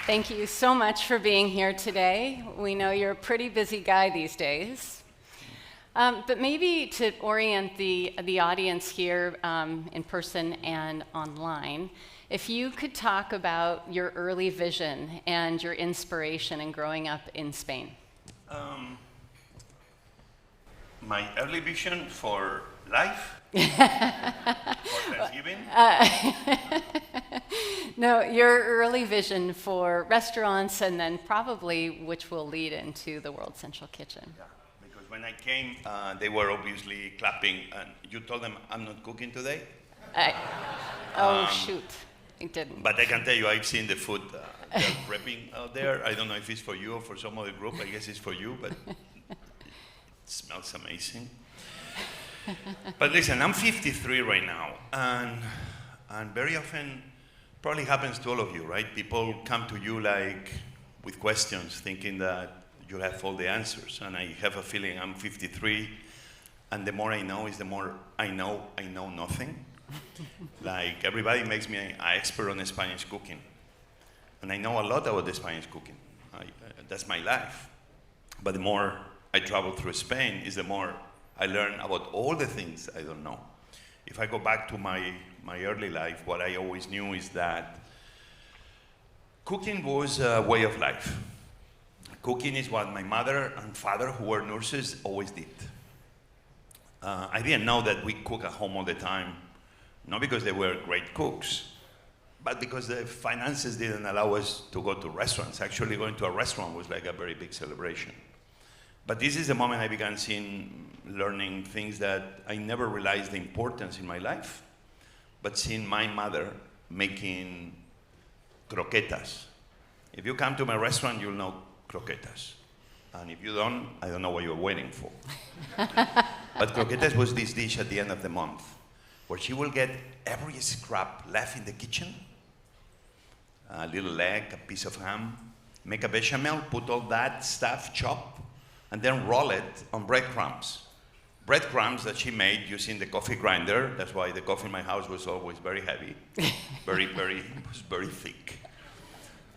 Thank you so much for being here today. We know you're a pretty busy guy these days. But maybe to orient the audience here in person and online, if you could talk about your early vision and your inspiration in growing up in Spain. My early vision for life? For Thanksgiving? No, your early vision for restaurants and then probably which will lead into the World Central Kitchen. Yeah, because when I came, they were obviously clapping, and you told them, I'm not cooking today? Shoot, I didn't. But I can tell you, I've seen the food they're prepping out there. I don't know if it's for you or for some other group. I guess it's for you, but it smells amazing. But listen, I'm 53 right now, and very often, probably happens to all of you, right? People come to you like with questions, thinking that you have all the answers. And I have a feeling I'm 53, and the more I know is the more I know nothing. Like everybody makes me an expert on Spanish cooking, and I know a lot about the Spanish cooking. That's my life. But the more I travel through Spain, is the more I learn about all the things I don't know. If I go back to my early life, what I always knew is that cooking was a way of life. Cooking is what my mother and father, who were nurses, always did. I didn't know that we cook at home all the time, not because they were great cooks, but because the finances didn't allow us to go to restaurants. Actually, going to a restaurant was like a very big celebration. But this is the moment I began learning things that I never realized the importance in my life, but seeing my mother making croquetas. If you come to my restaurant, you'll know croquetas. And if you don't, I don't know what you're waiting for. But croquetas was this dish at the end of the month, where she will get every scrap left in the kitchen, a little leg, a piece of ham, make a bechamel, put all that stuff, chop, and then roll it on breadcrumbs. Breadcrumbs that she made using the coffee grinder. That's why the coffee in my house was always very heavy, it was very thick.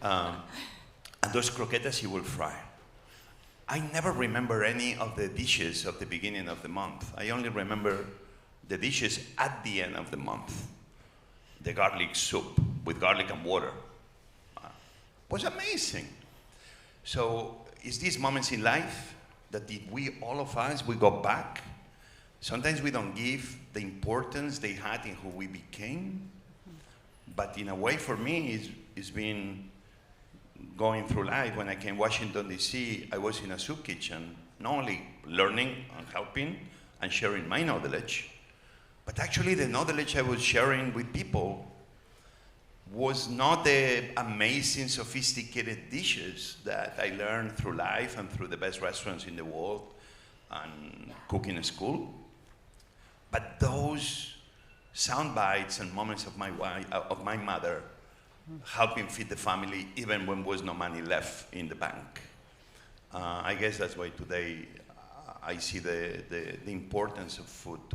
And those croquetas she will fry. I never remember any of the dishes of the beginning of the month. I only remember the dishes at the end of the month. The garlic soup with garlic and water. Was amazing. So it's these moments in life that if all of us, we go back, sometimes we don't give the importance they had in who we became. But in a way, for me, it's been going through life. When I came to Washington, D.C., I was in a soup kitchen, not only learning and helping and sharing my knowledge, but actually the knowledge I was sharing with people was not the amazing, sophisticated dishes that I learned through life and through the best restaurants in the world and cooking school, but those sound bites and moments of my mother helping feed the family even when there was no money left in the bank. I guess that's why today I see the importance of food to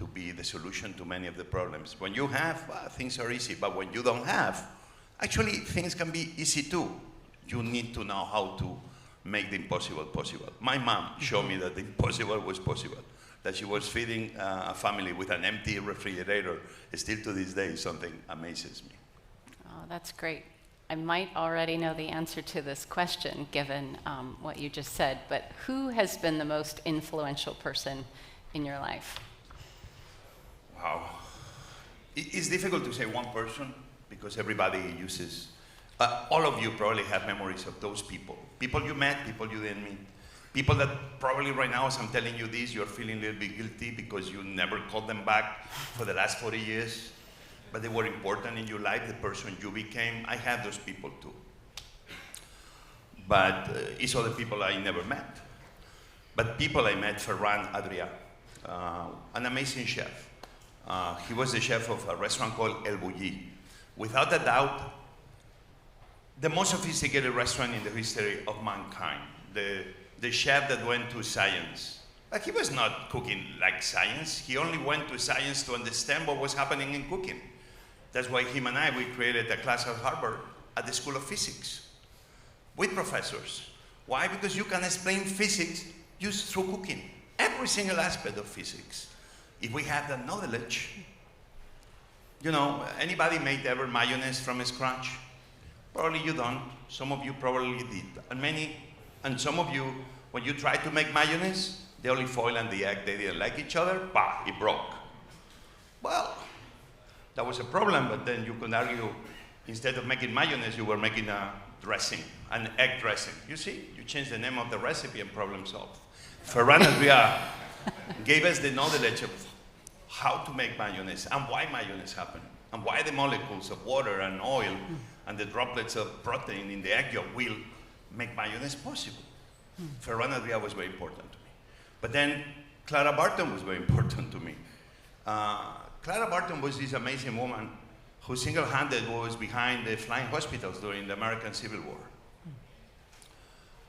be the solution to many of the problems. When you have, things are easy, but when you don't have, actually things can be easy too. You need to know how to make the impossible possible. My mom showed me that the impossible was possible, that she was feeding a family with an empty refrigerator. Still to this day, something amazes me. Oh, that's great. I might already know the answer to this question, given what you just said, but who has been the most influential person in your life? Wow. It's difficult to say one person because everybody uses, all of you probably have memories of those people. People you met, people you didn't meet. People that probably right now, as I'm telling you this, you're feeling a little bit guilty because you never called them back for the last 40 years, but they were important in your life, the person you became. I have those people too. But it's other people I never met. But people I met, Ferran Adrià, an amazing chef. He was the chef of a restaurant called El Bulli. Without a doubt, the most sophisticated restaurant in the history of mankind. The chef that went to science. But he was not cooking like science. He only went to science to understand what was happening in cooking. That's why him and I, we created a class at Harvard at the School of Physics with professors. Why? Because you can explain physics just through cooking. Every single aspect of physics. If we have that knowledge, you know, anybody made ever mayonnaise from scratch? Probably you don't. Some of you probably did. And some of you, when you try to make mayonnaise, the olive oil and the egg, they didn't like each other, bah, it broke. Well, that was a problem, but then you could argue, instead of making mayonnaise, you were making a dressing, an egg dressing. You see, you change the name of the recipe and problem solved. Ferran Adrià gave us the knowledge of how to make mayonnaise and why mayonnaise happened, and why the molecules of water and oil and the droplets of protein in the egg yolk will make mayonnaise possible. Ferran Adrià was very important to me. But then Clara Barton was very important to me. Clara Barton was this amazing woman who single-handed was behind the flying hospitals during the American Civil War.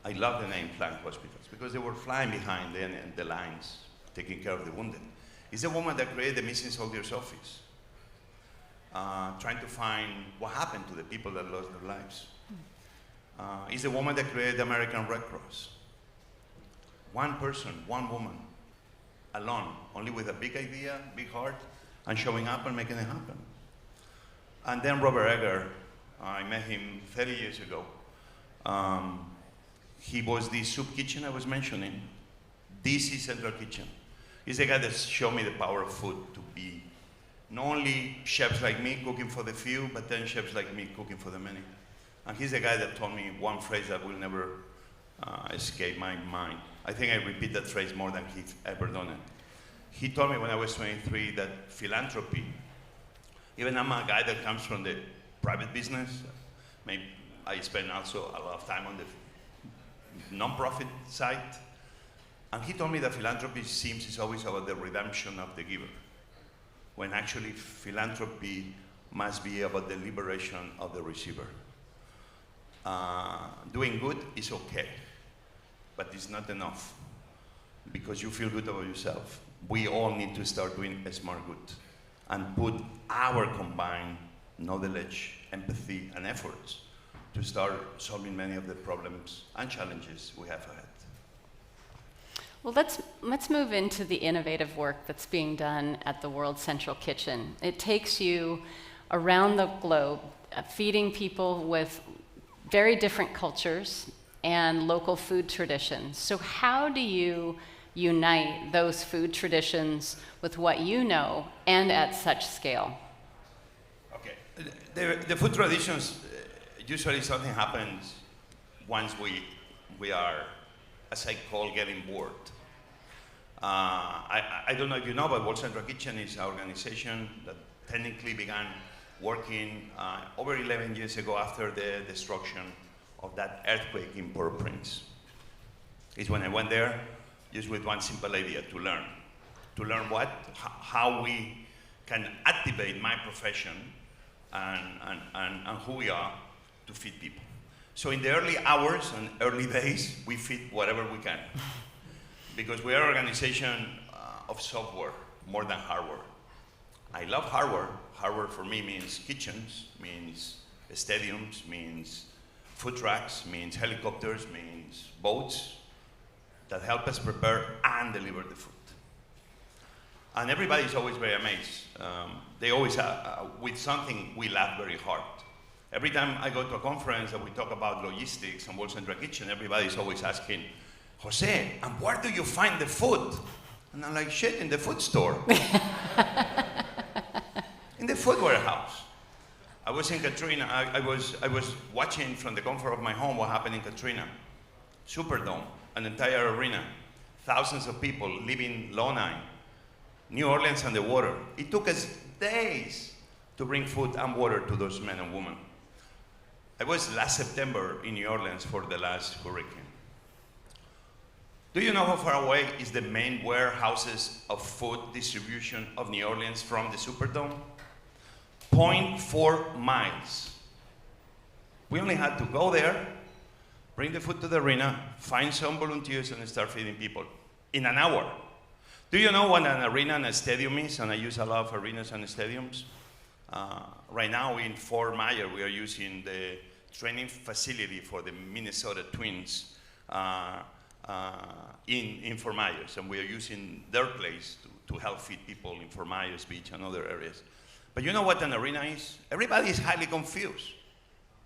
I love the name flying hospitals because they were flying behind the lines, taking care of the wounded. It's the woman that created the Missing Soldiers Office, trying to find what happened to the people that lost their lives. It's the woman that created the American Red Cross. One person, one woman, alone, only with a big idea, big heart, and showing up and making it happen. And then Robert Egger, I met him 30 years ago. He was the soup kitchen I was mentioning, DC Central Kitchen. He's the guy that showed me the power of food, to be not only chefs like me cooking for the few, but then chefs like me cooking for the many. And he's the guy that told me one phrase that will never escape my mind. I think I repeat that phrase more than he's ever done it. He told me when I was 23 that philanthropy, even I'm a guy that comes from the private business, maybe I spend also a lot of time on the non-profit side, and he told me that philanthropy seems is always about the redemption of the giver, when actually philanthropy must be about the liberation of the receiver. Doing good is okay, but it's not enough because you feel good about yourself. We all need to start doing a smart good and put our combined knowledge, empathy, and efforts to start solving many of the problems and challenges we have ahead. Well, let's move into the innovative work that's being done at the World Central Kitchen. It takes you around the globe, feeding people with very different cultures and local food traditions. So how do you unite those food traditions with what you know and at such scale? Okay, the food traditions, usually something happens once we are, as I call, getting bored. I don't know if you know, but World Central Kitchen is an organization that technically began working over 11 years ago after the destruction of that earthquake in Port-au-Prince. It's when I went there just with one simple idea, to learn. To learn what? How we can activate my profession and who we are to feed people. So in the early hours and early days, we feed whatever we can. Because we are an organization of software more than hardware. I love hardware. Hardware for me means kitchens, means stadiums, means food trucks, means helicopters, means boats that help us prepare and deliver the food. And everybody's always very amazed. They always, with something, we laugh very hard. Every time I go to a conference and we talk about logistics and World Central Kitchen, everybody's always asking, Jose, and where do you find the food? And I'm like, shit, in the food store. In the food warehouse. I was in Katrina, I was watching from the comfort of my home what happened in Katrina. Superdome, an entire arena, thousands of people leaving Long New Orleans and the water. It took us days to bring food and water to those men and women. I was last September in New Orleans for the last hurricane. Do you know how far away is the main warehouses of food distribution of New Orleans from the Superdome? 0.4 miles. We only had to go there, bring the food to the arena, find some volunteers, and start feeding people in an hour. Do you know what an arena and a stadium is? And I use a lot of arenas and stadiums. Right now in Fort Myers, we are using the training facility for the Minnesota Twins in Fort Myers, and we are using their place to help feed people in Fort Myers Beach and other areas. But you know what an arena is? Everybody is highly confused.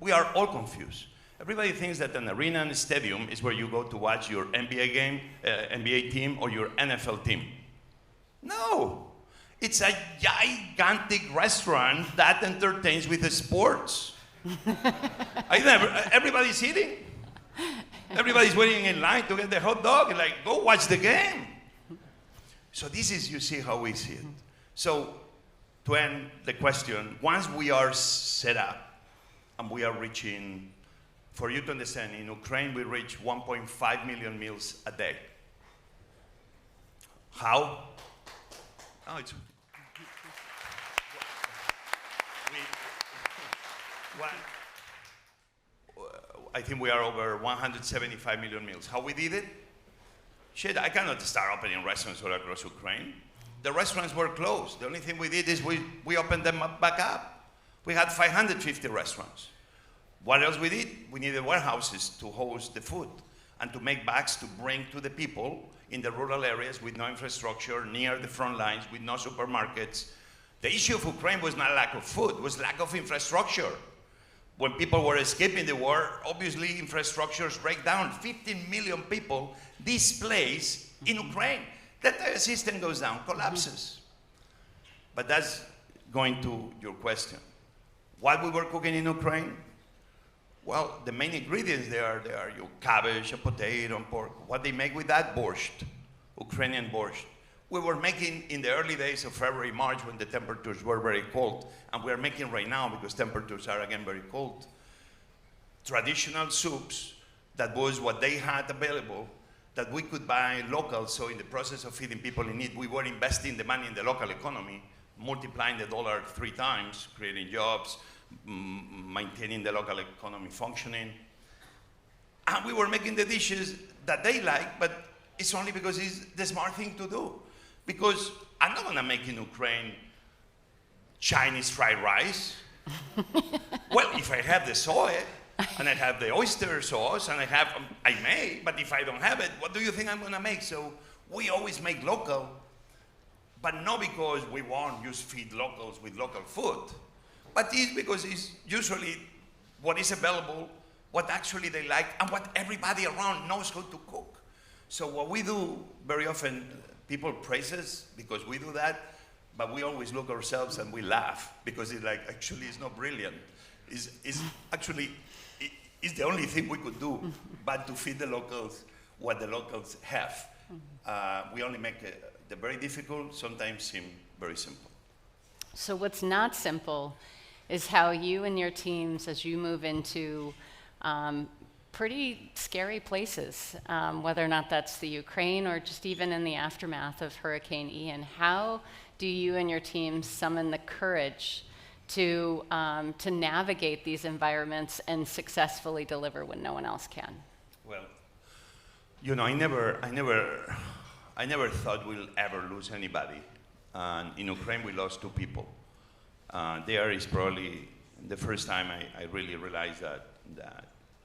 We are all confused. Everybody thinks that an arena and a stadium is where you go to watch your NBA game, NBA team, or your NFL team. No, it's a gigantic restaurant that entertains with the sports. Everybody's eating. Everybody's waiting in line to get the hot dog. Like, go watch the game. So this is, you see how we see it. So to end the question, once we are set up and we are reaching, for you to understand, in Ukraine we reach 1.5 million meals a day. How? Oh, it's... I think we are over 175 million meals. How we did it? Shit, I cannot start opening restaurants all across Ukraine. The restaurants were closed. The only thing we did is we opened them back up. We had 550 restaurants. What else we did? We needed warehouses to host the food and to make bags to bring to the people in the rural areas with no infrastructure, near the front lines, with no supermarkets. The issue of Ukraine was not lack of food, it was lack of infrastructure. When people were escaping the war, obviously infrastructures break down. 15 million people displaced in Ukraine. The entire system goes down, collapses. But that's going to your question. What we were cooking in Ukraine? Well, the main ingredients there are your cabbage, a potato, and pork. What they make with that? Borscht, Ukrainian borscht. We were making in the early days of February, March, when the temperatures were very cold, and we are making right now because temperatures are again very cold, traditional soups that was what they had available that we could buy local. So in the process of feeding people in need, we were investing the money in the local economy, multiplying the dollar 3 times, creating jobs, maintaining the local economy functioning. And we were making the dishes that they like, but it's only because it's the smart thing to do. Because I'm not gonna make in Ukraine Chinese fried rice. Well, if I have the soy, and I have the oyster sauce, and I may, but if I don't have it, what do you think I'm gonna make? So we always make local, but not because we want to just feed locals with local food, but it's because it's usually what is available, what actually they like, and what everybody around knows how to cook. So what we do very often, people praise us because we do that, but we always look ourselves and we laugh because it's like, actually it's not brilliant. It's actually, it's the only thing we could do, but to feed the locals what the locals have. We only make the very difficult sometimes seem very simple. So what's not simple is how you and your teams, as you move into pretty scary places, whether or not that's the Ukraine or just even in the aftermath of Hurricane Ian, how do you and your team summon the courage to navigate these environments and successfully deliver when no one else can? Well, you know, I never thought we'll ever lose anybody. And in Ukraine, we lost 2 people. There is probably the first time I really realized that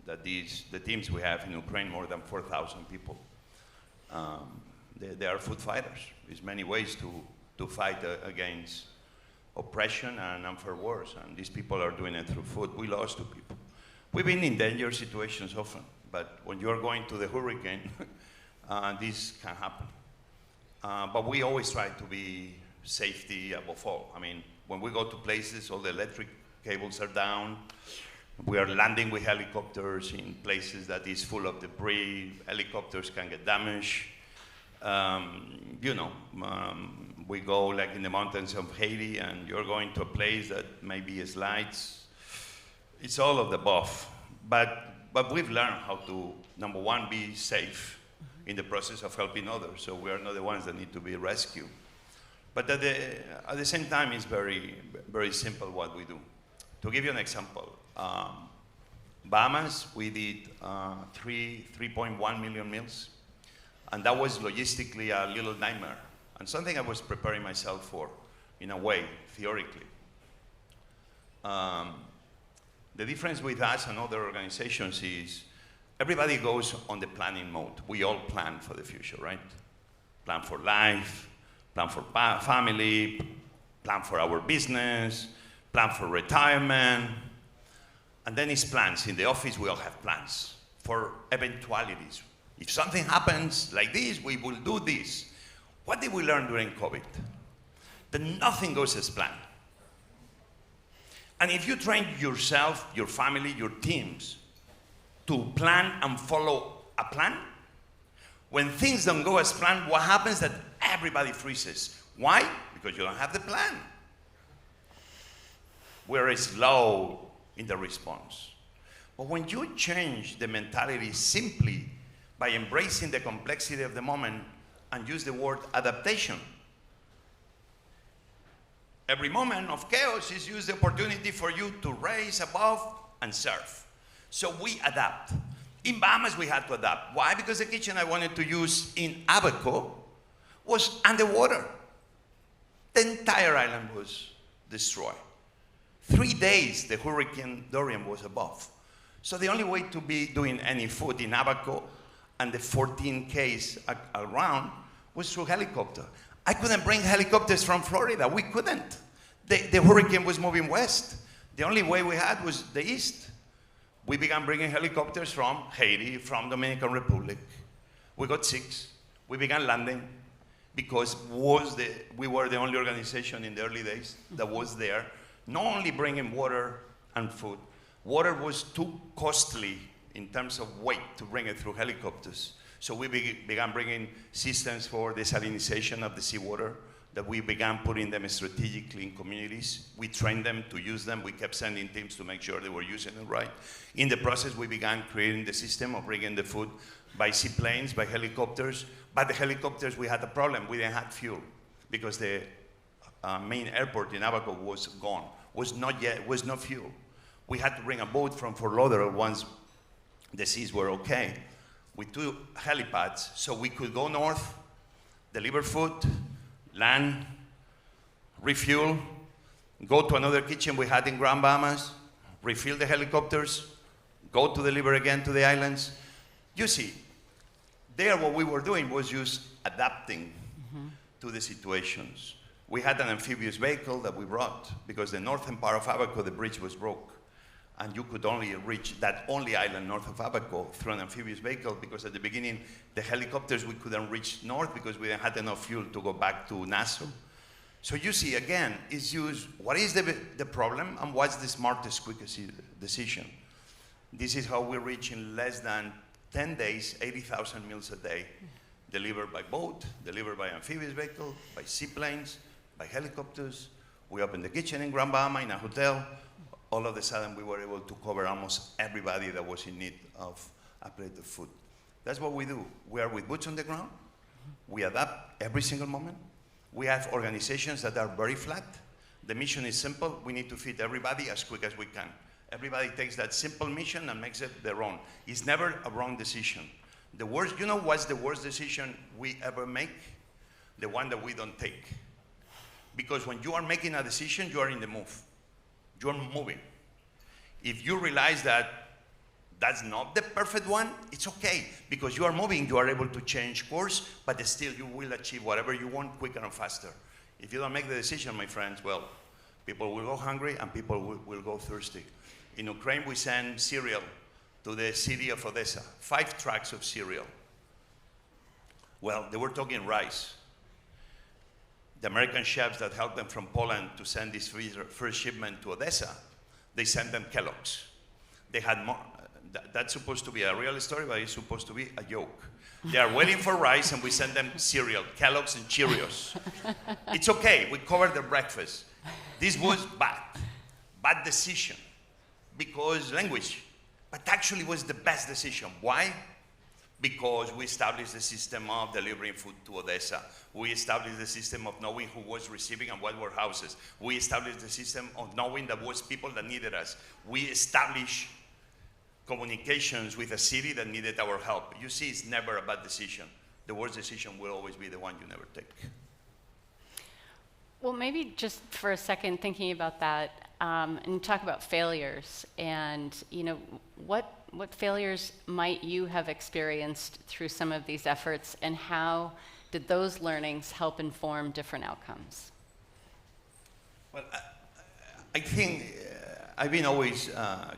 the teams we have in Ukraine, more than 4,000 people, they are food fighters. There's many ways to fight against oppression and unfair wars, and these people are doing it through food. We lost 2 people. We've been in danger situations often, but when you're going to the hurricane, this can happen. But we always try to be safety above all. I mean, when we go to places, all the electric cables are down. We are landing with helicopters in places that is full of debris. Helicopters can get damaged. We go like in the mountains of Haiti, and you're going to a place that maybe slides. It's all of the above. But we've learned how to, number one, be safe in the process of helping others, so we are not the ones that need to be rescued. But at the same time, it's very, very simple what we do. To give you an example, Bahamas, we did 3.1 million meals, and that was logistically a little nightmare, and something I was preparing myself for, in a way, theoretically. The difference with us and other organizations is everybody goes on the planning mode. We all plan for the future, right? Plan for life, plan for family, plan for our business, plan for retirement. And then it's plans. In the office, we all have plans for eventualities. If something happens like this, we will do this. What did we learn during COVID? That nothing goes as planned. And if you train yourself, your family, your teams to plan and follow a plan, when things don't go as planned, what happens? That everybody freezes. Why? Because you don't have the plan. We're slow in the response. But when you change the mentality simply by embracing the complexity of the moment and use the word adaptation, every moment of chaos is used the opportunity for you to raise above and serve. So we adapt. In Bahamas, we had to adapt. Why? Because the kitchen I wanted to use in Abaco was underwater. The entire island was destroyed. 3 days, the Hurricane Dorian was above. So the only way to be doing any food in Abaco and the 14 Ks around was through helicopter. I couldn't bring helicopters from Florida. We couldn't. The hurricane was moving west. The only way we had was the east. We began bringing helicopters from Haiti, from Dominican Republic. We got 6. We began landing because we were the only organization in the early days that was there, not only bringing water and food. Water was too costly in terms of weight to bring it through helicopters. So we began bringing systems for desalinization of the seawater that we began putting them strategically in communities. We trained them to use them. We kept sending teams to make sure they were using it right. In the process, we began creating the system of bringing the food by seaplanes, by helicopters. But the helicopters, we had a problem. We didn't have fuel because the main airport in Abaco was gone. Was no fuel. We had to bring a boat from Fort Lauderdale once the seas were okay, with 2 helipads, so we could go north, deliver food, land, refuel, go to another kitchen we had in Grand Bahamas, refill the helicopters, go to deliver again to the islands. You see, there what we were doing was just adapting to the situations. We had an amphibious vehicle that we brought because the northern part of Abaco, the bridge was broke. And you could only reach that only island north of Abaco through an amphibious vehicle because at the beginning, the helicopters, we couldn't reach north because we didn't have enough fuel to go back to Nassau. So you see, again, it's used, what is the problem and what's the smartest, quickest decision? This is how we reach in less than 10 days, 80,000 meals a day, delivered by boat, delivered by amphibious vehicle, by seaplanes, by helicopters. We opened the kitchen in Grand Bahama in a hotel. All of a sudden, we were able to cover almost everybody that was in need of a plate of food. That's what we do. We are with boots on the ground. We adapt every single moment. We have organizations that are very flat. The mission is simple. We need to feed everybody as quick as we can. Everybody takes that simple mission and makes it their own. It's never a wrong decision. The worst, you know what's the worst decision we ever make? The one that we don't take. Because when you are making a decision, you are in the move. You're moving. If you realize that that's not the perfect one, it's okay. Because you are moving, you are able to change course, but still you will achieve whatever you want quicker and faster. If you don't make the decision, my friends, well, people will go hungry and people will go thirsty. In Ukraine, we send cereal to the city of Odessa, 5 trucks of cereal. Well, they were talking rice. The American chefs that helped them from Poland to send this first shipment to Odessa, they sent them Kellogg's. They had more. That's supposed to be a real story, but it's supposed to be a joke. They are waiting for rice, and we send them cereal, Kellogg's and Cheerios. It's okay. We covered their breakfast. This was bad decision, because language. But actually, it was the best decision. Why? Because we established the system of delivering food to Odessa. We established the system of knowing who was receiving and what were houses. We established the system of knowing that was people that needed us. We established communications with a city that needed our help. You see, it's never a bad decision. The worst decision will always be the one you never take. Well, maybe just for a second thinking about that, and you talk about failures, and what failures might you have experienced through some of these efforts, and how did those learnings help inform different outcomes? Well, I think I've been always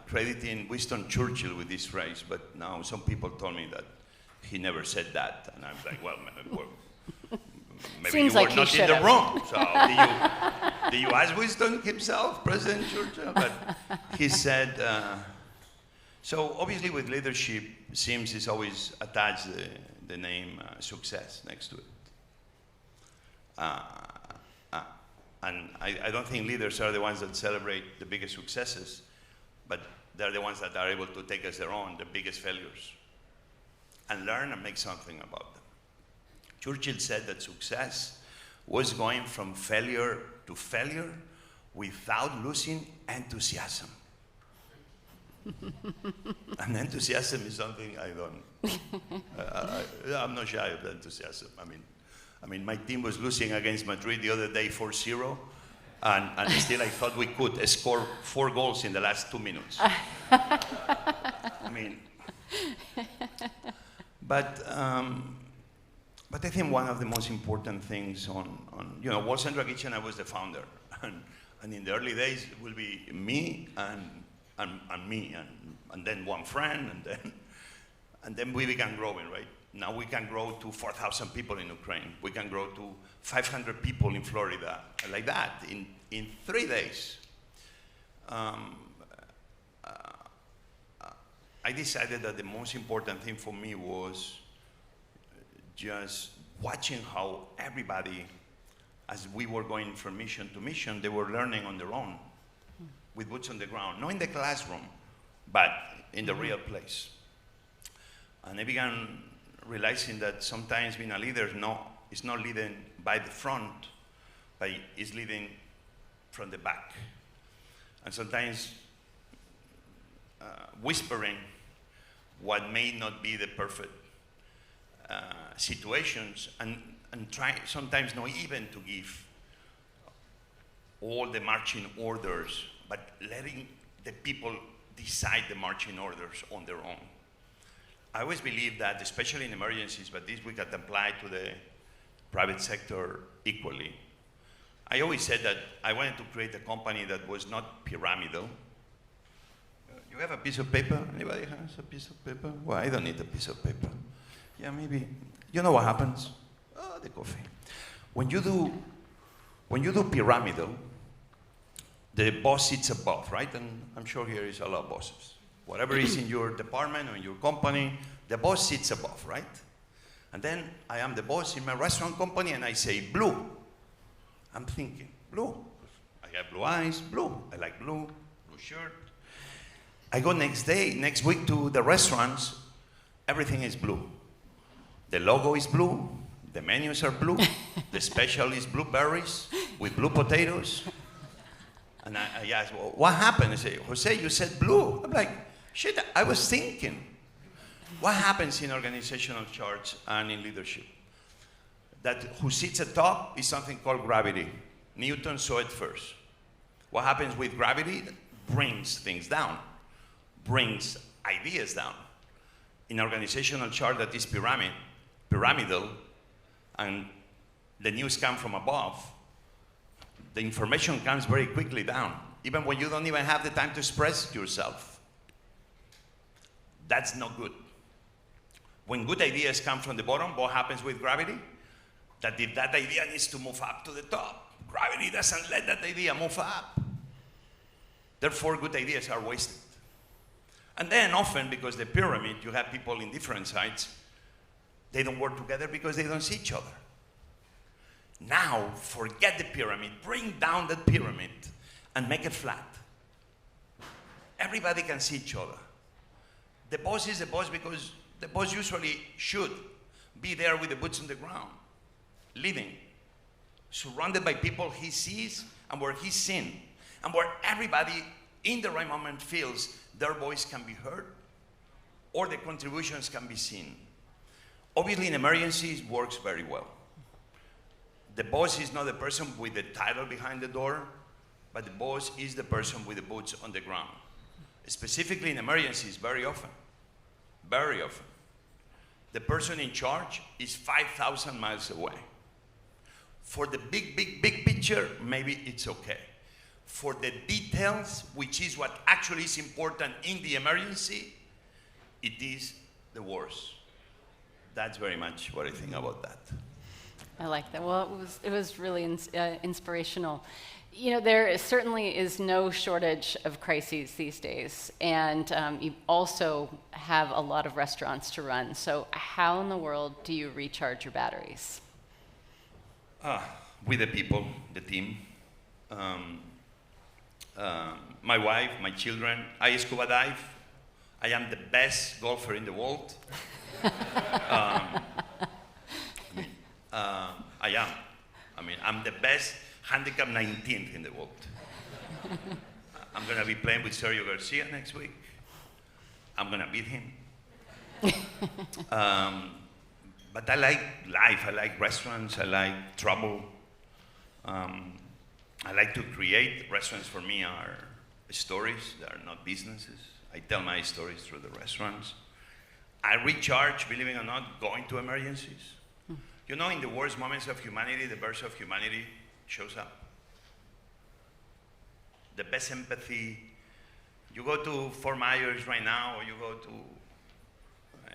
crediting Winston Churchill with this phrase, but now some people told me that he never said that, and I'm like, well, maybe Seems you like were he not in should the have. room. So did you ask Winston himself, President Churchill? But he said, so obviously with leadership, Sims is always attached the name success next to it. And I don't think leaders are the ones that celebrate the biggest successes, but they're the ones that are able to take as their own the biggest failures and learn and make something about them. Churchill said that success was going from failure to failure without losing enthusiasm. And enthusiasm is something I don't, I'm not shy of enthusiasm. I mean, my team was losing against Madrid the other day 4-0, and still I thought we could score 4 goals in the last 2 minutes. I mean, but I think one of the most important things on World Central Kitchen, I was the founder, and in the early days it will be me and me, and then one friend, and then we began growing, right? Now we can grow to 4,000 people in Ukraine. We can grow to 500 people in Florida, like that, in 3 days. I decided that the most important thing for me was just watching how everybody, as we were going from mission to mission, they were learning on their own, with boots on the ground, not in the classroom, but in the real place. And I began realizing that sometimes being a leader is not leading by the front, but is leading from the back. And sometimes whispering what may not be the perfect situations, and try sometimes not even to give all the marching orders, but letting the people decide the marching orders on their own. I always believe that, especially in emergencies, but this we can apply to the private sector equally. I always said that I wanted to create a company that was not pyramidal. You have a piece of paper? Anybody has a piece of paper? Well, I don't need a piece of paper. Yeah, maybe. You know what happens? Oh, the coffee. When you do pyramidal, the boss sits above, right? And I'm sure here is a lot of bosses. Whatever is in your department or in your company, the boss sits above, right? And then I am the boss in my restaurant company, and I say blue. I'm thinking, blue. I have blue eyes, blue. I like blue shirt. I go next week to the restaurants, everything is blue. The logo is blue, the menus are blue, the special is blueberries with blue potatoes. And I asked, well, what happened? I say, Jose, you said blue. I'm like, shit, I was thinking. What happens in organizational charge and in leadership? That who sits at top is something called gravity. Newton saw it first. What happens with gravity? Brings things down, brings ideas down. In organizational chart that is pyramidal, and the news comes from above, the information comes very quickly down, even when you don't even have the time to express yourself. That's not good. When good ideas come from the bottom, what happens with gravity? That if that idea needs to move up to the top, gravity doesn't let that idea move up. Therefore, good ideas are wasted. And then often, because the pyramid, you have people in different sides, they don't work together because they don't see each other. Now, forget the pyramid, bring down that pyramid and make it flat. Everybody can see each other. The boss is the boss because the boss usually should be there with the boots on the ground, leading, surrounded by people he sees and where he's seen, and where everybody in the right moment feels their voice can be heard or the contributions can be seen. Obviously, in emergencies, it works very well. The boss is not the person with the title behind the door. but the boss is the person with the boots on the ground. Specifically in emergencies, very often, the person in charge is 5,000 miles away. For the big picture, maybe it's okay. For the details, which is what actually is important in the emergency, it is the worst. That's very much what I think about that. I like that. Well, it was really inspirational. You know, there certainly is no shortage of crises these days, and you also have a lot of restaurants to run. So how in the world do you recharge your batteries? With the people, the team. My wife, my children. I scuba dive. I am the best golfer in the world. I am. I mean, I'm the best handicap 19th in the world. I'm going to be playing with Sergio Garcia next week. I'm going to beat him. But I like life. I like restaurants. I like travel. I like to create. Restaurants for me are stories. They are not businesses. I tell my stories through the restaurants. I recharge, believe it or not, going to emergencies. You know, in the worst moments of humanity, the birth of humanity shows up. The best empathy. You go to Fort Myers right now, or you go to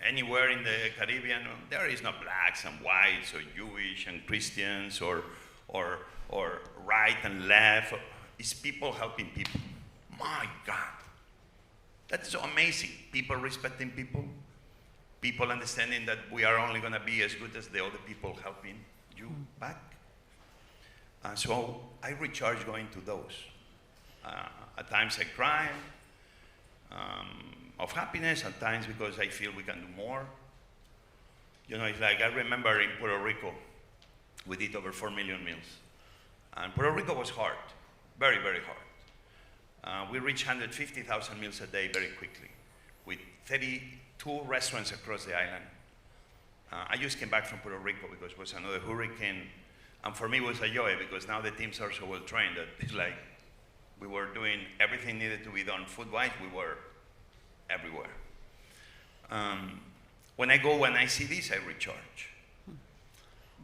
anywhere in the Caribbean, there is no blacks and whites, or Jewish and Christians, or right and left. It's people helping people. My God. That's so amazing. People respecting people. People understanding that we are only going to be as good as the other people helping you back. So I recharge going to those. At times I cry of happiness, at times because I feel we can do more. You know, it's like I remember in Puerto Rico, we did over 4 million meals. And Puerto Rico was hard, very, very hard. We reached 150,000 meals a day very quickly with 32 restaurants across the island. I just came back from Puerto Rico because it was another hurricane. And for me, it was a joy because now the teams are so well trained that it's like we were doing everything needed to be done food-wise. We were everywhere. When I see this, I recharge.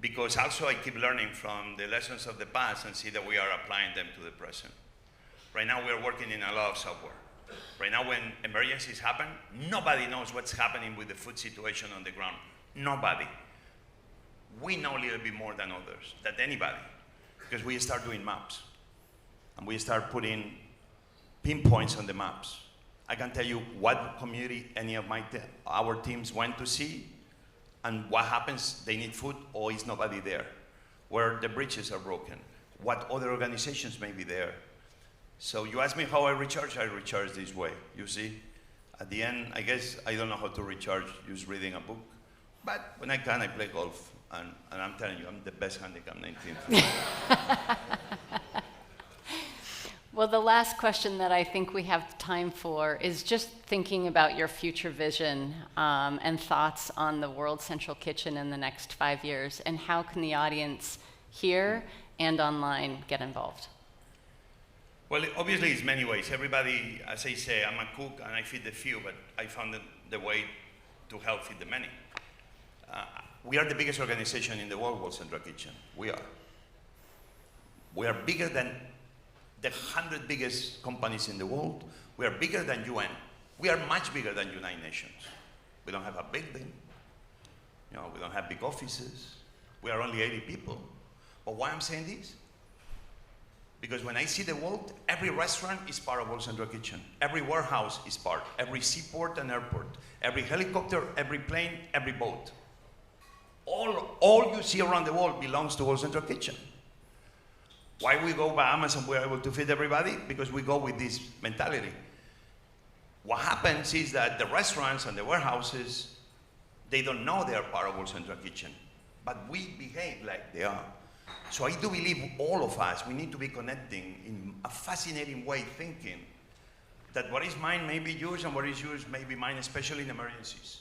Because also I keep learning from the lessons of the past and see that we are applying them to the present. Right now we are working in a lot of software. Right now when emergencies happen, nobody knows what's happening with the food situation on the ground. Nobody. We know a little bit more than others, than anybody, because we start doing maps. And we start putting pinpoints on the maps. I can tell you what community any of our teams went to see, and what happens, they need food, or is nobody there, where the bridges are broken, what other organizations may be there. So you ask me how I recharge this way, you see. At the end, I guess I don't know how to recharge just reading a book, but when I can, I play golf, and I'm telling you, I'm the best handicap 19th. Well, the last question that I think we have time for is just thinking about your future vision and thoughts on the World Central Kitchen in the next 5 years, and how can the audience here and online get involved? Well, obviously, it's many ways. Everybody, as I say, I'm a cook and I feed the few, but I found the way to help feed the many. We are the biggest organization in the world Central Kitchen. We are. We are bigger than the 100 biggest companies in the world. We are bigger than UN. We are much bigger than United Nations. We don't have a building. You know, we don't have big offices. We are only 80 people. But why I'm saying this? Because when I see the world, every restaurant is part of World Central Kitchen. Every warehouse is part. Every seaport and airport. Every helicopter, every plane, every boat. All you see around the world belongs to World Central Kitchen. Why we go by Amazon, we're able to feed everybody? Because we go with this mentality. What happens is that the restaurants and the warehouses, they don't know they are part of World Central Kitchen, but we behave like they are. So I do believe all of us, we need to be connecting in a fascinating way, thinking that what is mine may be yours and what is yours may be mine, especially in emergencies.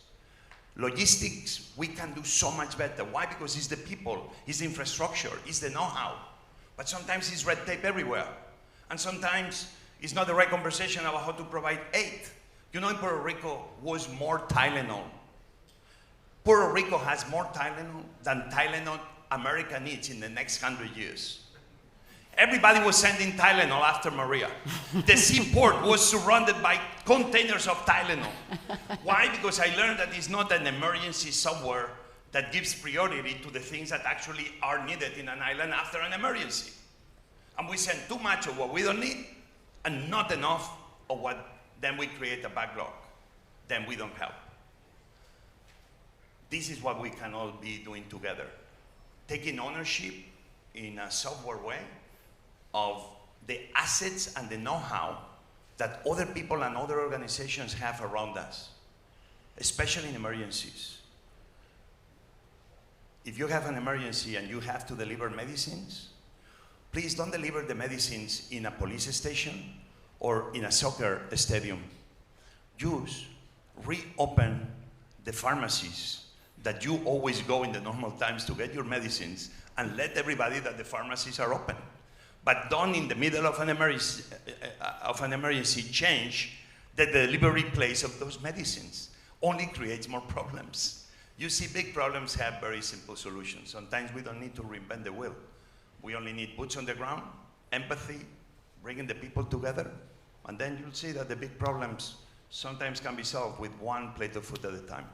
Logistics, we can do so much better. Why? Because it's the people, it's the infrastructure, it's the know-how. But sometimes it's red tape everywhere. And sometimes it's not the right conversation about how to provide aid. You know, in Puerto Rico was more Tylenol. Puerto Rico has more Tylenol than Tylenol America needs in the next 100 years. Everybody was sending Tylenol after Maria. The seaport was surrounded by containers of Tylenol. Why? Because I learned that it's not an emergency somewhere that gives priority to the things that actually are needed in an island after an emergency. And we send too much of what we don't need and not enough of what then we create a backlog. Then we don't help. This is what we can all be doing together. Taking ownership in a software way of the assets and the know-how that other people and other organizations have around us, especially in emergencies. If you have an emergency and you have to deliver medicines, please don't deliver the medicines in a police station or in a soccer stadium. Reopen the pharmacies that you always go in the normal times to get your medicines, and let everybody that the pharmacies are open. But don't in the middle of an emergency change the delivery place of those medicines. Only creates more problems. You see, big problems have very simple solutions. Sometimes we don't need to reinvent the wheel. We only need boots on the ground, empathy, bringing the people together, and then you'll see that the big problems sometimes can be solved with one plate of food at a time.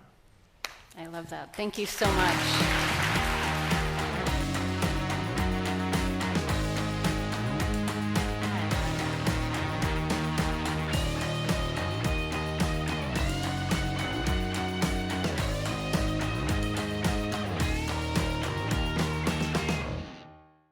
I love that. Thank you so much.